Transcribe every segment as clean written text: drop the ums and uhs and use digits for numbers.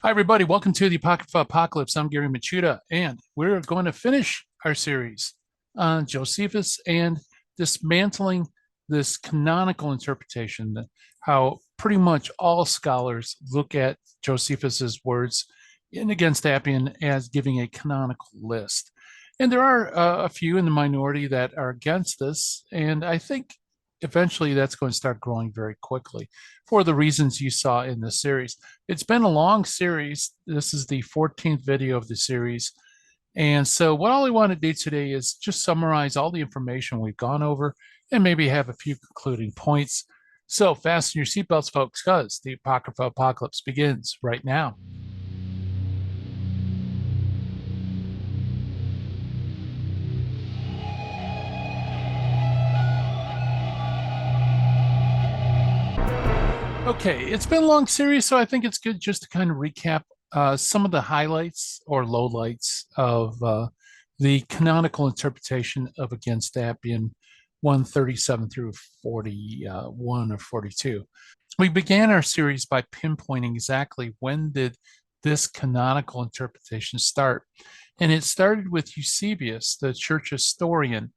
Hi, everybody. Welcome to the Apocrypha Apocalypse. I'm Gary Machuda, and we're going to finish our series on Josephus and dismantling this canonical interpretation, how pretty much all scholars look at Josephus's words in Against Appian as giving a canonical list. And there are a few in the minority that are against this, and I think eventually that's going to start growing very quickly for the reasons you saw in the series. It's been a long series. This is the 14th video of the series. And so, what all I want to do today is just summarize all the information we've gone over and maybe have a few concluding points. So, fasten your seatbelts, folks, because the Apocrypha Apocalypse begins right now. Okay, it's been a long series, so I think it's good just to kind of recap some of the highlights or lowlights of the canonical interpretation of Against Appian 137 through 41 or 42. We began our series by pinpointing exactly when did this canonical interpretation start. And it started with Eusebius, the church historian.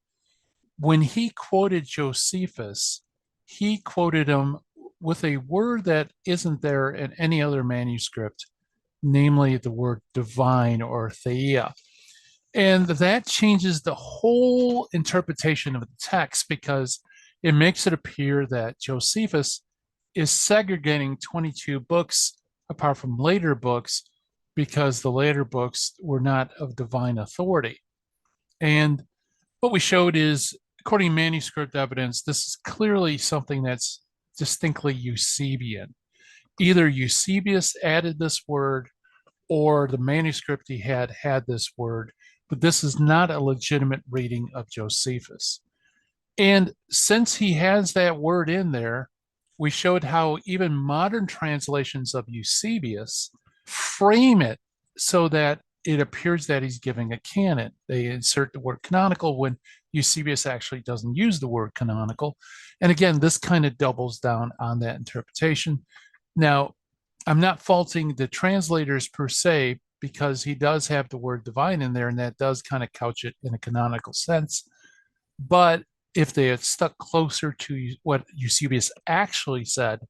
When he quoted Josephus, he quoted him with a word that isn't there in any other manuscript, namely the word divine or theia. And that changes the whole interpretation of the text because it makes it appear that Josephus is segregating 22 books apart from later books because the later books were not of divine authority. And what we showed is, according to manuscript evidence, this is clearly something that's distinctly Eusebian. Either Eusebius added this word or the manuscript he had this word, but this is not a legitimate reading of Josephus. And since he has that word in there, we showed how even modern translations of Eusebius frame it so that it appears that he's giving a canon. They insert the word canonical when Eusebius actually doesn't use the word canonical. And again, this kind of doubles down on that interpretation. Now, I'm not faulting the translators per se, because he does have the word divine in there, and that does kind of couch it in a canonical sense. But if they had stuck closer to what Eusebius actually said,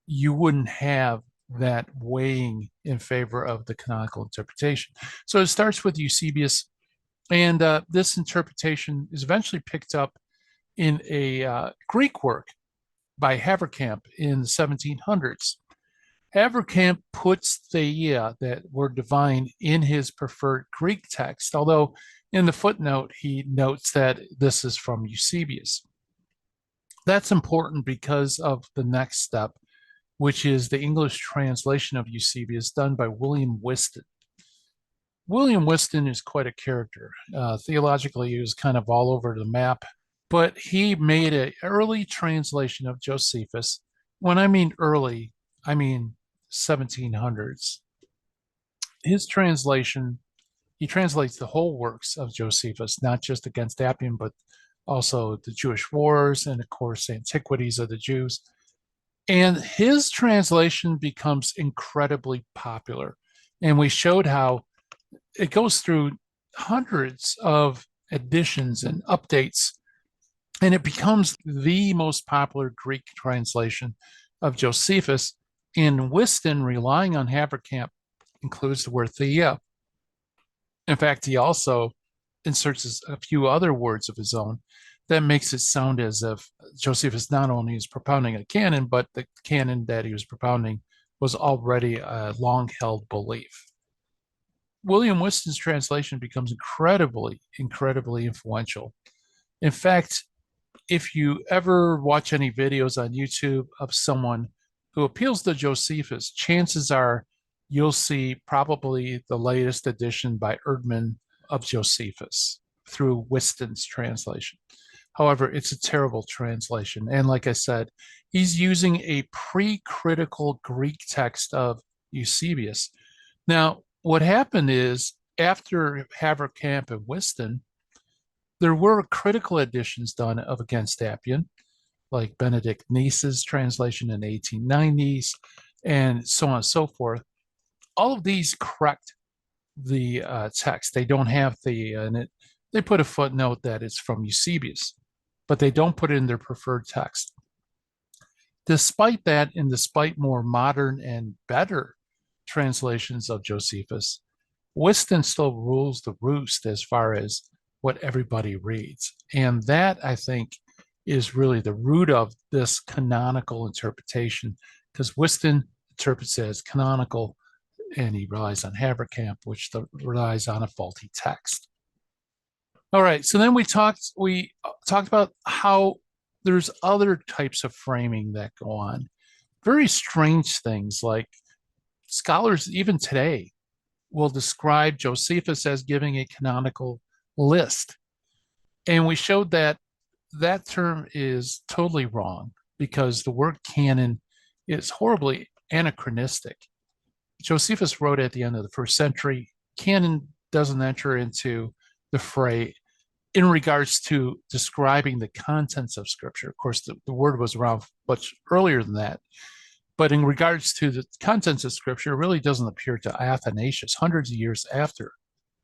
you wouldn't have that weighing in favor of the canonical interpretation. So it starts with Eusebius, and this interpretation is eventually picked up in a Greek work by Haverkamp in the 1700s. Haverkamp puts theia, that word divine, in his preferred Greek text, although in the footnote he notes that this is from Eusebius. That's important because of the next step, which is the English translation of Eusebius done by William Whiston. William Whiston is quite a character. Theologically, he was kind of all over the map, but he made an early translation of Josephus. When I mean early, I mean 1700s. His translation, he translates the whole works of Josephus, not just Against Appian, but also the Jewish Wars and, of course, Antiquities of the Jews. And his translation becomes incredibly popular. And we showed how it goes through hundreds of editions and updates, and it becomes the most popular Greek translation of Josephus. And Whiston, relying on Haverkamp, includes the word theia. In fact, he also inserts a few other words of his own that makes it sound as if Josephus not only is propounding a canon, but the canon that he was propounding was already a long held belief. William Whiston's translation becomes incredibly influential. In fact, if you ever watch any videos on YouTube of someone who appeals to Josephus, chances are you'll see probably the latest edition by Erdman of Josephus through Whiston's translation. However, it's a terrible translation. And like I said, he's using a pre-critical Greek text of Eusebius. Now, what happened is, after Haverkamp and Whiston, there were critical editions done of Against Appian, like Benedict Nice's translation in the 1890s, and so on and so forth. all of these correct the text. They don't have they put a footnote that it's from Eusebius, but they don't put it in their preferred text. Despite that, and despite more modern and better translations of Josephus, Whiston still rules the roost as far as what everybody reads. And that, I think, is really the root of this canonical interpretation, because Whiston interprets it as canonical, and he relies on Haverkamp, which relies on a faulty text. All right, so then we talked about how there's other types of framing that go on. Very strange things, like scholars even today will describe Josephus as giving a canonical list. And we showed that that term is totally wrong, because the word canon is horribly anachronistic. Josephus wrote at the end of the first century. Canon doesn't enter into the fray in regards to describing the contents of Scripture. Of course, the word was around much earlier than that. But in regards to the contents of Scripture, it really doesn't appear to Athanasius, hundreds of years after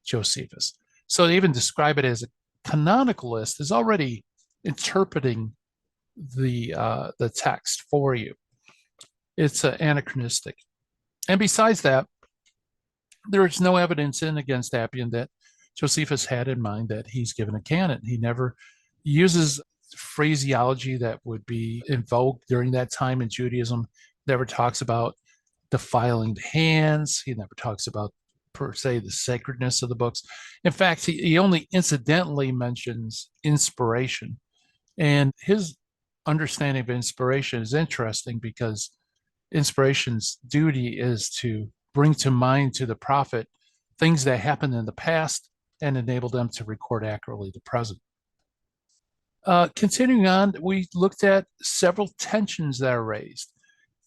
Josephus. So to even describe it as a canonical list is already interpreting the text for you. It's anachronistic. And besides that, there is no evidence in against Appian that Josephus had in mind that he's given a canon. He never uses phraseology that would be in vogue during that time in Judaism. Never talks about defiling the hands. He never talks about, per se, the sacredness of the books. In fact, he only incidentally mentions inspiration. And his understanding of inspiration is interesting, because inspiration's duty is to bring to mind to the prophet things that happened in the past and enable them to record accurately the present. Continuing on, we looked at several tensions that are raised.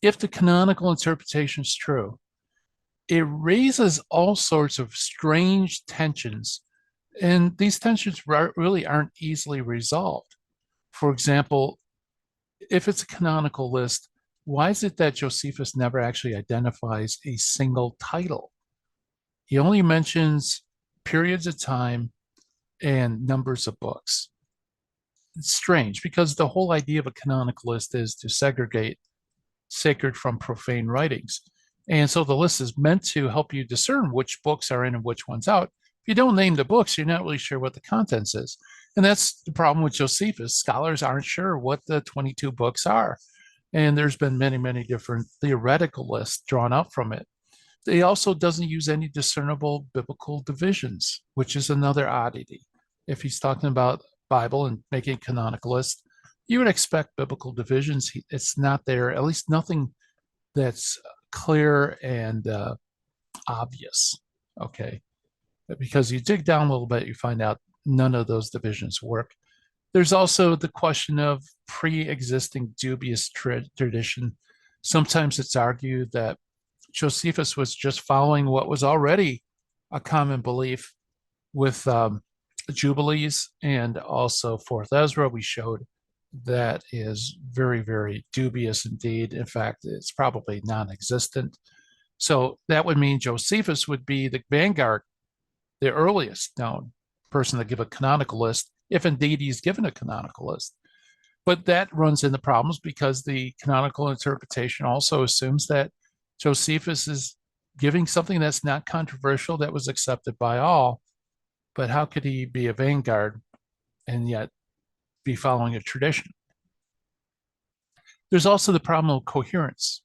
If the canonical interpretation is true, it raises all sorts of strange tensions, and these tensions really aren't easily resolved. For example, if it's a canonical list, why is it that Josephus never actually identifies a single title? He only mentions periods of time and numbers of books. It's strange, because the whole idea of a canonical list is to segregate sacred from profane writings. And so the list is meant to help you discern which books are in and which ones out. If you don't name the books, you're not really sure what the contents is. And that's the problem with Josephus. Scholars aren't sure what the 22 books are. And there's been many, many different theoretical lists drawn up from it. He also doesn't use any discernible biblical divisions, which is another oddity. If he's talking about Bible and making a canonical list, you would expect biblical divisions. It's not there, at least nothing that's clear and obvious, okay? Because you dig down a little bit, you find out none of those divisions work. There's also the question of pre-existing dubious tradition. Sometimes it's argued that Josephus was just following what was already a common belief with Jubilees and also Fourth Ezra. We showed that is very, very dubious indeed. In fact, it's probably non-existent. So that would mean Josephus would be the vanguard, the earliest known person to give a canonical list, if indeed he's given a canonical list. But that runs into problems, because the canonical interpretation also assumes that Josephus is giving something that's not controversial, that was accepted by all. But how could he be a vanguard and yet be following a tradition? There's also the problem of coherence.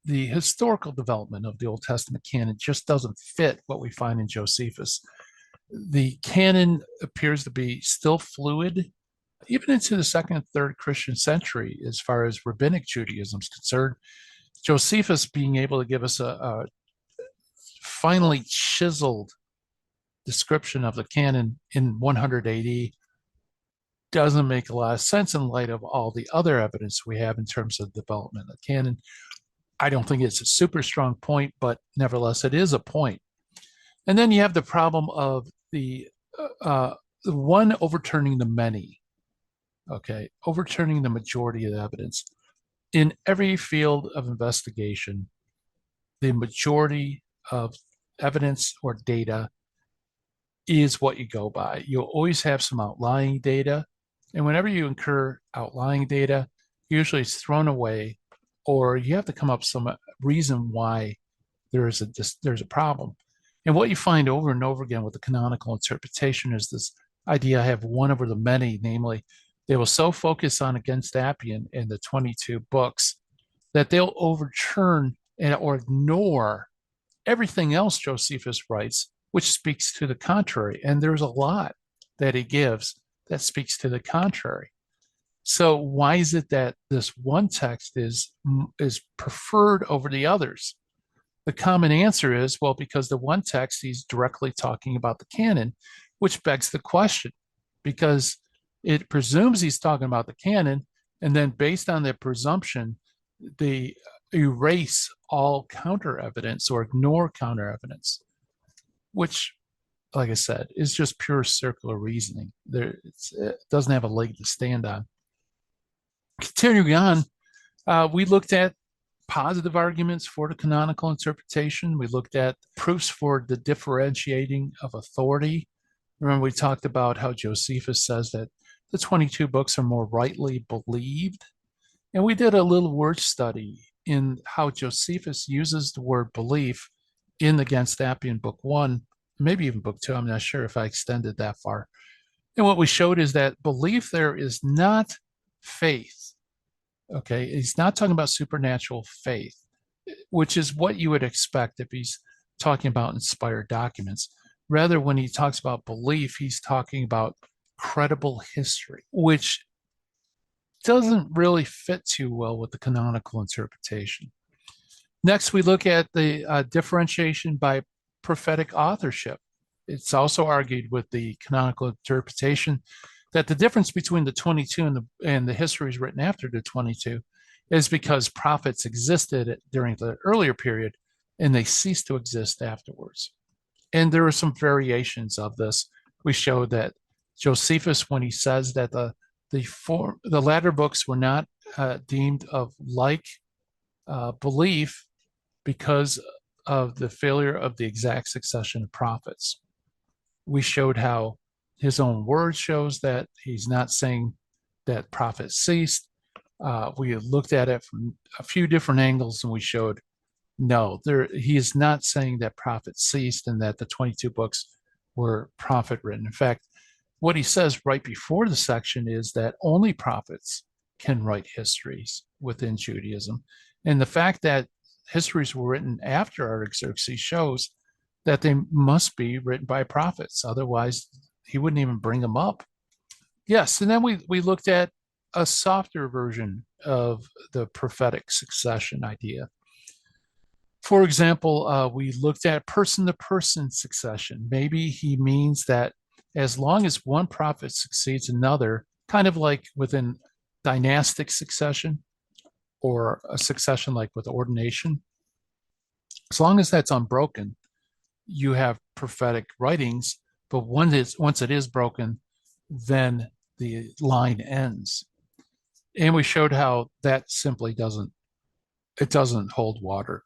The historical development of the Old Testament canon just doesn't fit what we find in Josephus. The canon appears to be still fluid, even into the second and third Christian century, as far as rabbinic Judaism is concerned. Josephus being able to give us a finely chiseled description of the canon in 100 AD doesn't make a lot of sense in light of all the other evidence we have in terms of development of the canon. I don't think it's a super strong point, but nevertheless, it is a point. And then you have the problem of the one overturning the many, okay, overturning the majority of the evidence. In every field of investigation, the majority of evidence or data is what you go by. You'll always have some outlying data. And whenever you incur outlying data, usually it's thrown away, or you have to come up with some reason why there's a problem. And what you find over and over again with the canonical interpretation is this idea I have one over the many, namely, they will so focus on Against Appian in the 22 books that they'll overturn or ignore everything else Josephus writes, which speaks to the contrary. And there's a lot that he gives that speaks to the contrary. So why is it that this one text is preferred over the others? The common answer is, well, because the one text he's directly talking about the canon, which begs the question, because it presumes he's talking about the canon, and then based on that presumption, they erase all counter evidence or ignore counter evidence, which, like I said, is just pure circular reasoning. It doesn't have a leg to stand on. Continuing on, we looked at positive arguments for the canonical interpretation. We looked at proofs for the differentiating of authority. Remember, we talked about how Josephus says that the 22 books are more rightly believed. And we did a little word study in how Josephus uses the word belief in Against Appian Book 1, maybe even Book 2. I'm not sure if I extended that far. And what we showed is that belief there is not faith. Okay, he's not talking about supernatural faith, which is what you would expect if he's talking about inspired documents. Rather, when he talks about belief, he's talking about credible history, which doesn't really fit too well with the canonical interpretation. Next, we look at the differentiation by prophetic authorship. It's also argued with the canonical interpretation that the difference between the 22 and the histories written after the 22 is because prophets existed during the earlier period and they ceased to exist afterwards. And there are some variations of this. We showed that Josephus, when he says that the latter books were not deemed of like belief because of the failure of the exact succession of prophets. We showed how his own word shows that he's not saying that prophets ceased. We looked at it from a few different angles, and we showed no, he is not saying that prophets ceased and that the 22 books were prophet written. In fact, what he says right before the section is that only prophets can write histories within Judaism. And the fact that histories were written after Artaxerxes shows that they must be written by prophets. Otherwise, he wouldn't even bring them up. Yes, and then we looked at a softer version of the prophetic succession idea. For example, we looked at person-to-person succession. Maybe he means that as long as one prophet succeeds another, kind of like within dynastic succession or a succession like with ordination, as long as that's unbroken, you have prophetic writings, but once it is broken, then the line ends. And we showed how that simply doesn't hold water.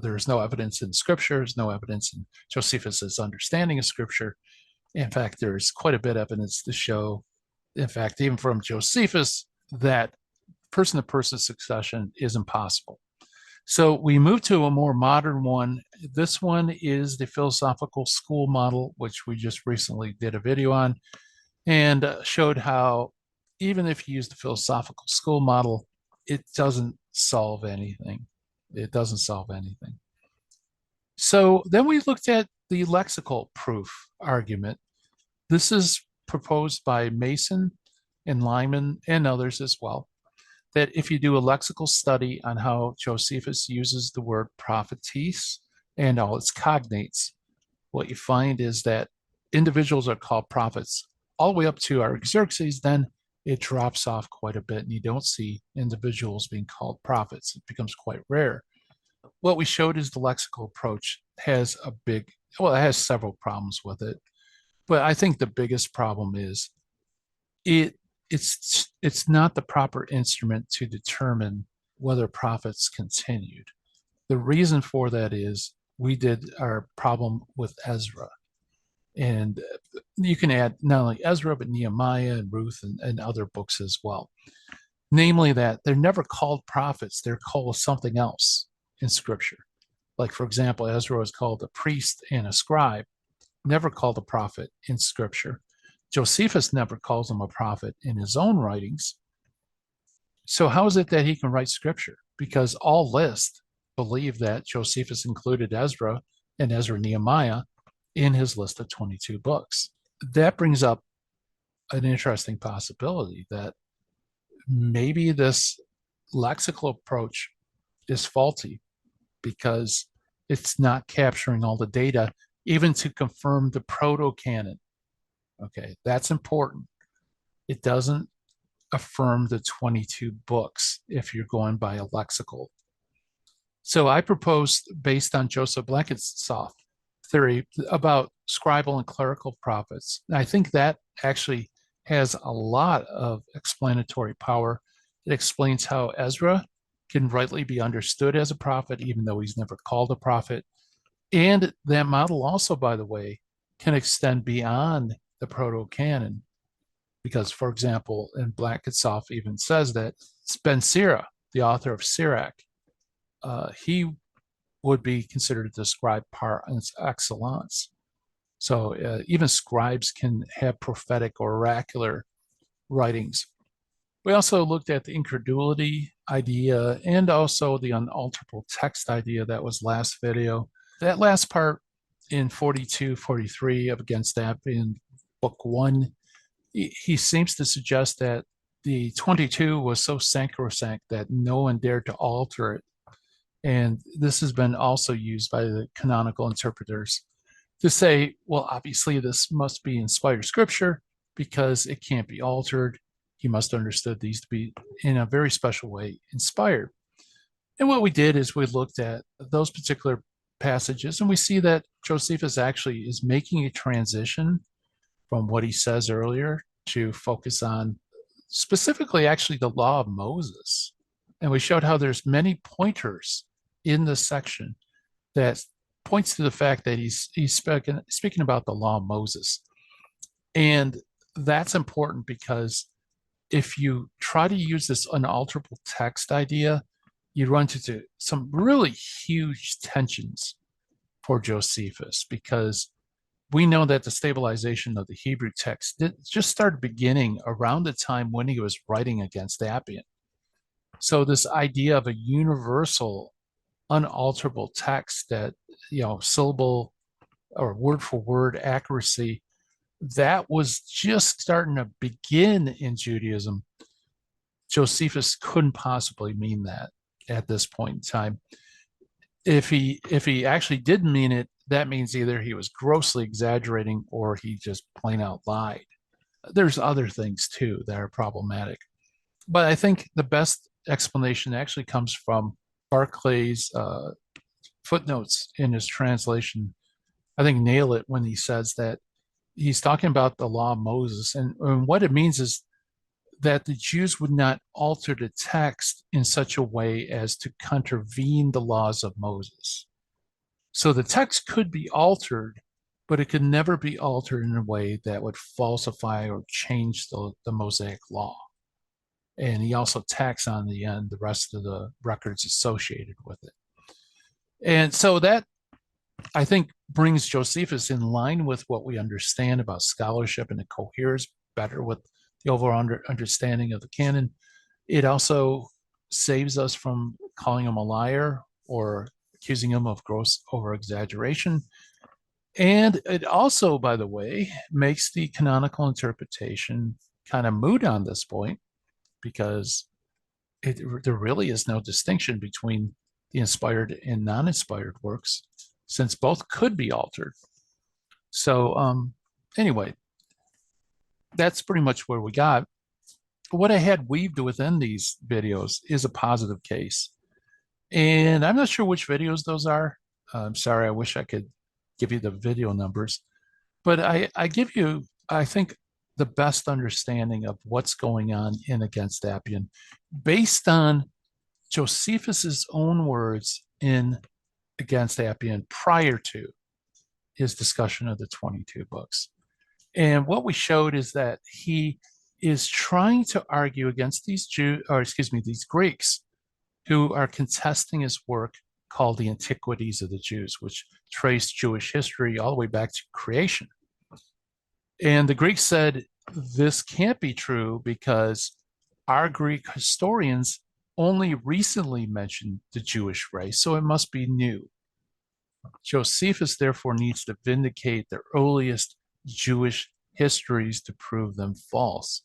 There's no evidence in Scripture. There's no evidence in Josephus's understanding of Scripture. In fact, there's quite a bit of evidence to show, in fact, even from Josephus, that person-to-person succession is impossible. So we move to a more modern one. This one is the philosophical school model, which we just recently did a video on, and showed how even if you use the philosophical school model, it doesn't solve anything. It doesn't solve anything. So then we looked at the lexical proof argument. This is proposed by Mason and Lyman and others as well, that if you do a lexical study on how Josephus uses the word prophetess and all its cognates, what you find is that individuals are called prophets all the way up to Artaxerxes. Then it drops off quite a bit, and you don't see individuals being called prophets. It becomes quite rare. What we showed is the lexical approach has it has several problems with it. But I think the biggest problem is it's not the proper instrument to determine whether prophets continued. The reason for that is we did our problem with Ezra. And you can add not only Ezra, but Nehemiah and Ruth and other books as well. Namely, that they're never called prophets, they're called something else in Scripture. Like, for example, Ezra is called a priest and a scribe, never called a prophet in Scripture. Josephus never calls him a prophet in his own writings. So, how is it that he can write Scripture? Because all lists believe that Josephus included Ezra and Ezra Nehemiah in his list of 22 books. That brings up an interesting possibility that maybe this lexical approach is faulty because it's not capturing all the data, even to confirm the proto-canon. Okay, that's important. It doesn't affirm the 22 books if you're going by a lexical. So I proposed, based on Joseph Blenkinsop's theory about scribal and clerical prophets. I think that actually has a lot of explanatory power. It explains how Ezra can rightly be understood as a prophet, even though he's never called a prophet. And that model also, by the way, can extend beyond the proto-canon. Because, for example, and Blenkinsop even says that Ben Sira, the author of Sirach, he would be considered the scribe par excellence. So even scribes can have prophetic or oracular writings. We also looked at the incredulity idea and also the unalterable text idea. That was last video. That last part in 42, 43 of Against That in book 1, he seems to suggest that the 22 was so sacrosanct that no one dared to alter it. And this has been also used by the canonical interpreters to say, well, obviously this must be inspired scripture because it can't be altered. He must have understood these to be, in a very special way, inspired. And what we did is we looked at those particular passages, and we see that Josephus actually is making a transition from what he says earlier to focus on specifically actually the law of Moses. And we showed how there's many pointers in this section that points to the fact that he's speaking about the law of Moses. And that's important because if you try to use this unalterable text idea, you run into some really huge tensions for Josephus, because we know that the stabilization of the Hebrew text just started beginning around the time when he was writing Against Appian. So this idea of a universal, unalterable text that, syllable or word for word accuracy, that was just starting to begin in Judaism. Josephus couldn't possibly mean that at this point in time. If he actually did mean it, that means either he was grossly exaggerating or he just plain out lied. There's other things too that are problematic. But I think the best explanation actually comes from Barclay's footnotes in his translation. I think nail it when he says that he's talking about the law of Moses. And what it means is that the Jews would not alter the text in such a way as to contravene the laws of Moses. So the text could be altered, but it could never be altered in a way that would falsify or change the Mosaic law. And he also tacks on the end the rest of the records associated with it. And so that, I think, brings Josephus in line with what we understand about scholarship, and it coheres better with the overall understanding of the canon. It also saves us from calling him a liar or accusing him of gross over-exaggeration. And it also, by the way, makes the canonical interpretation kind of moot on this point, because there really is no distinction between the inspired and non-inspired works, since both could be altered. So anyway, that's pretty much where we got. What I had weaved within these videos is a positive case. And I'm not sure which videos those are. I'm sorry, I wish I could give you the video numbers. But I give you, I think, the best understanding of what's going on in Against Appian based on Josephus's own words in against Appian prior to his discussion of the 22 books. And what we showed is that he is trying to argue against these these Greeks who are contesting his work called the Antiquities of the Jews, which trace Jewish history all the way back to creation. And the Greeks said, this can't be true because our Greek historians only recently mentioned the Jewish race, so it must be new. Josephus therefore needs to vindicate the earliest Jewish histories to prove them false.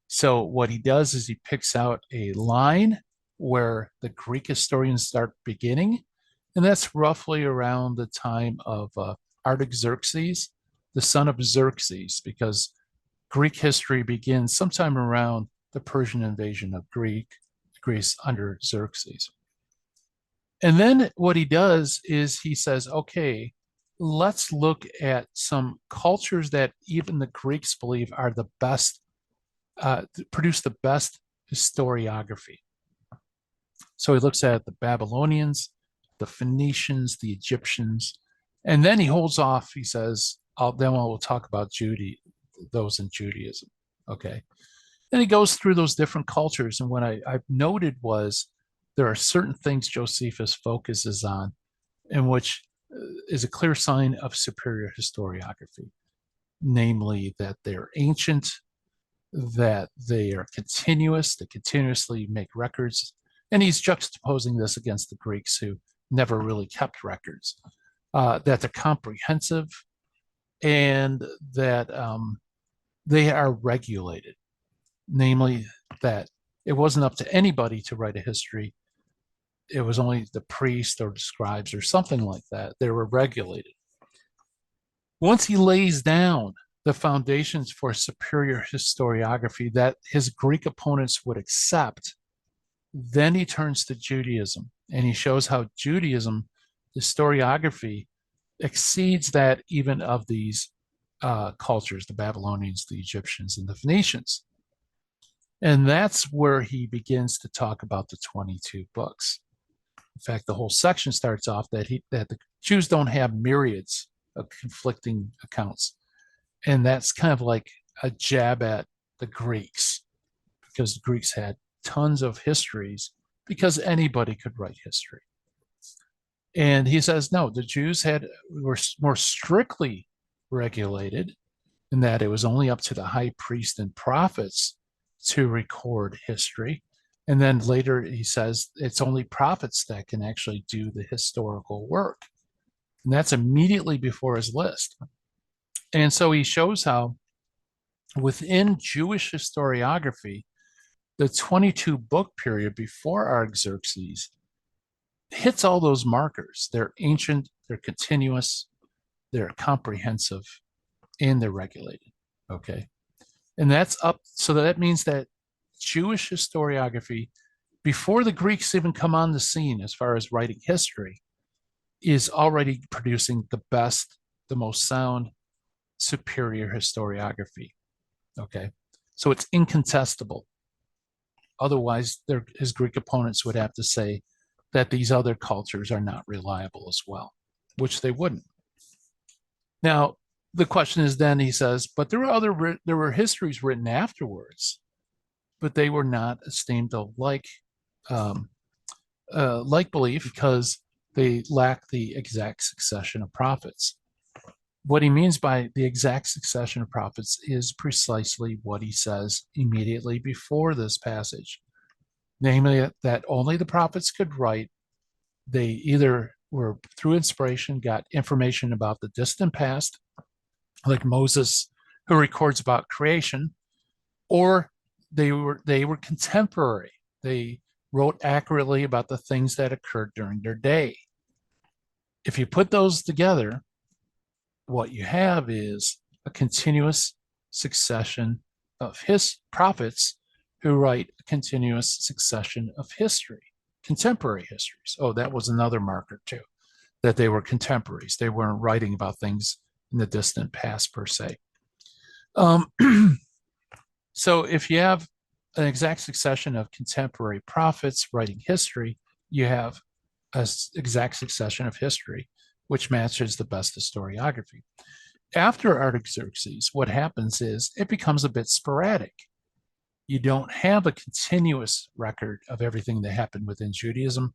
So what he does is he picks out a line where the Greek historians start beginning, and that's roughly around the time of Artaxerxes, the son of Xerxes, because Greek history begins sometime around the Persian invasion of Greece under Xerxes. And then what he does is he says, okay, let's look at some cultures that even the Greeks believe are the best, produce the best historiography. So he looks at the Babylonians, the Phoenicians, the Egyptians, and then he holds off. He says, then we'll talk about those in Judaism. Okay. And he goes through those different cultures. And what I've noted was there are certain things Josephus focuses on in which is a clear sign of superior historiography, namely that they're ancient, that they are continuous, they continuously make records. And he's juxtaposing this against the Greeks who never really kept records, that they're comprehensive, and that they are regulated, namely that it wasn't up to anybody to write a history. It was only the priest or the scribes or something like that. They were regulated. Once he lays down the foundations for superior historiography that his Greek opponents would accept, then he turns to Judaism, and he shows how Judaism, historiography, exceeds that even of these cultures, the Babylonians, the Egyptians, and the Phoenicians. And that's where he begins to talk about the 22 books. In fact, the whole section starts off that the Jews don't have myriads of conflicting accounts. And that's kind of like a jab at the Greeks, because the Greeks had tons of histories because anybody could write history. And he says, no, the Jews were more strictly regulated in that it was only up to the high priest and prophets to record history. And then later he says it's only prophets that can actually do the historical work. And that's immediately before his list. And so he shows how within Jewish historiography, the 22 book period before Artaxerxes hits all those markers. They're ancient, they're continuous, they're comprehensive, and they're regulated. Okay. And that's up. So that means that Jewish historiography, before the Greeks even come on the scene as far as writing history, is already producing the best, the most sound, superior historiography. Okay. So it's incontestable. Otherwise, his Greek opponents would have to say that these other cultures are not reliable as well, which they wouldn't. Now, the question is then, he says, but there were histories written afterwards, but they were not esteemed of like belief because they lack the exact succession of prophets. What he means by the exact succession of prophets is precisely what he says immediately before this passage, namely that only the prophets could write. They either were, through inspiration, got information about the distant past, like Moses, who records about creation, or they were contemporary. They wrote accurately about the things that occurred during their day. If you put those together, what you have is a continuous succession of his prophets who write a continuous succession of history, contemporary histories. Oh, that was another marker too, that they were contemporaries. They weren't writing about things in the distant past per se. So if you have an exact succession of contemporary prophets writing history, you have exact succession of history, which matches the best historiography. After Artaxerxes, what happens is it becomes a bit sporadic. You don't have a continuous record of everything that happened within Judaism,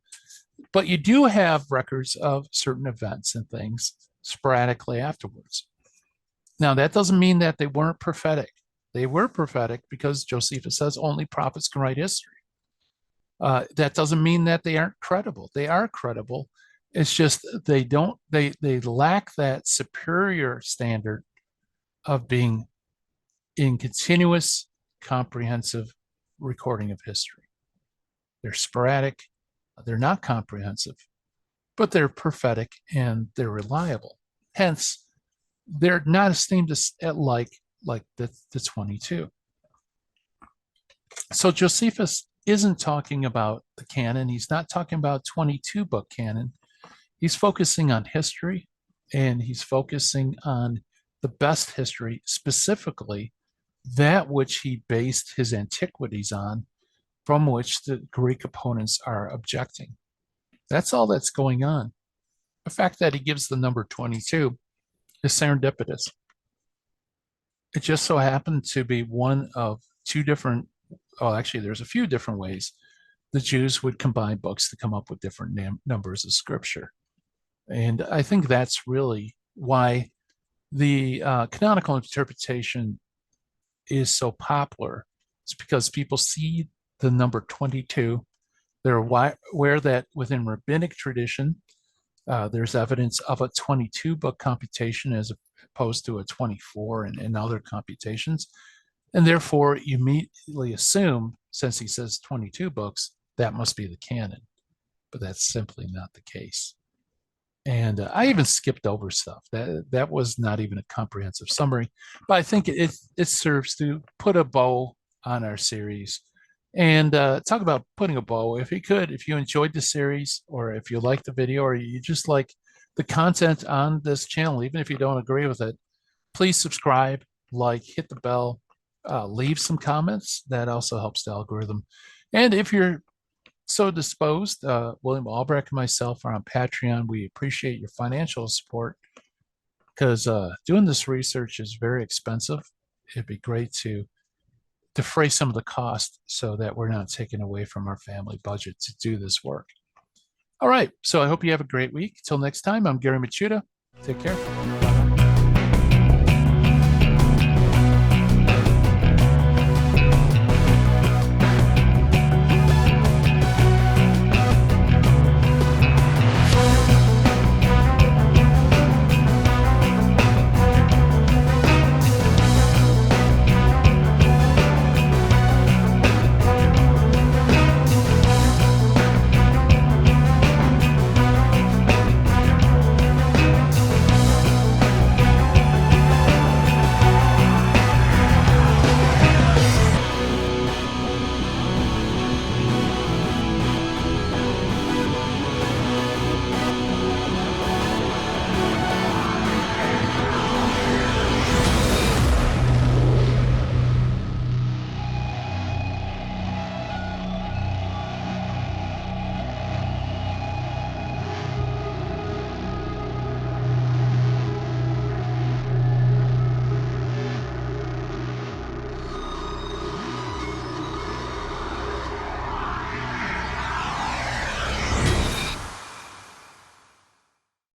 but you do have records of certain events and things sporadically afterwards. Now, that doesn't mean that they weren't prophetic. They were prophetic because Josephus says only prophets can write history. That doesn't mean that they aren't credible. They are credible. It's just they lack that superior standard of being in continuous, comprehensive recording of history. They're sporadic, they're not comprehensive, but they're prophetic and they're reliable. Hence, they're not esteemed as like the 22. So Josephus isn't talking about the canon. He's not talking about 22 book canon. He's focusing on history, and he's focusing on the best history, specifically that which he based his antiquities on, from which the Greek opponents are objecting. That's all that's going on. The fact that he gives the number 22 is serendipitous. It just so happened to be one of two different, oh, actually, there's a few different ways the Jews would combine books to come up with different numbers of scripture. And I think that's really why the canonical interpretation is so popular. It's because people see the number 22. They're aware that within rabbinic tradition, there's evidence of a 22 book computation as opposed to a 24 and other computations. And therefore, you immediately assume, since he says 22 books, that must be the canon. But that's simply not the case. And I even skipped over stuff. That was not even a comprehensive summary, but I think it serves to put a bow on our series and talk about putting a bow. If you enjoyed the series, or if you like the video, or you just like the content on this channel, even if you don't agree with it, please subscribe, hit the bell, leave some comments. That also helps the algorithm. And if you're so disposed, William Albrecht and myself are on Patreon. We appreciate your financial support because doing this research is very expensive. It'd be great to defray some of the cost so that we're not taking away from our family budget to do this work. All right, so I hope you have a great week. Till next time, I'm Gary Machuda. Take care. Bye.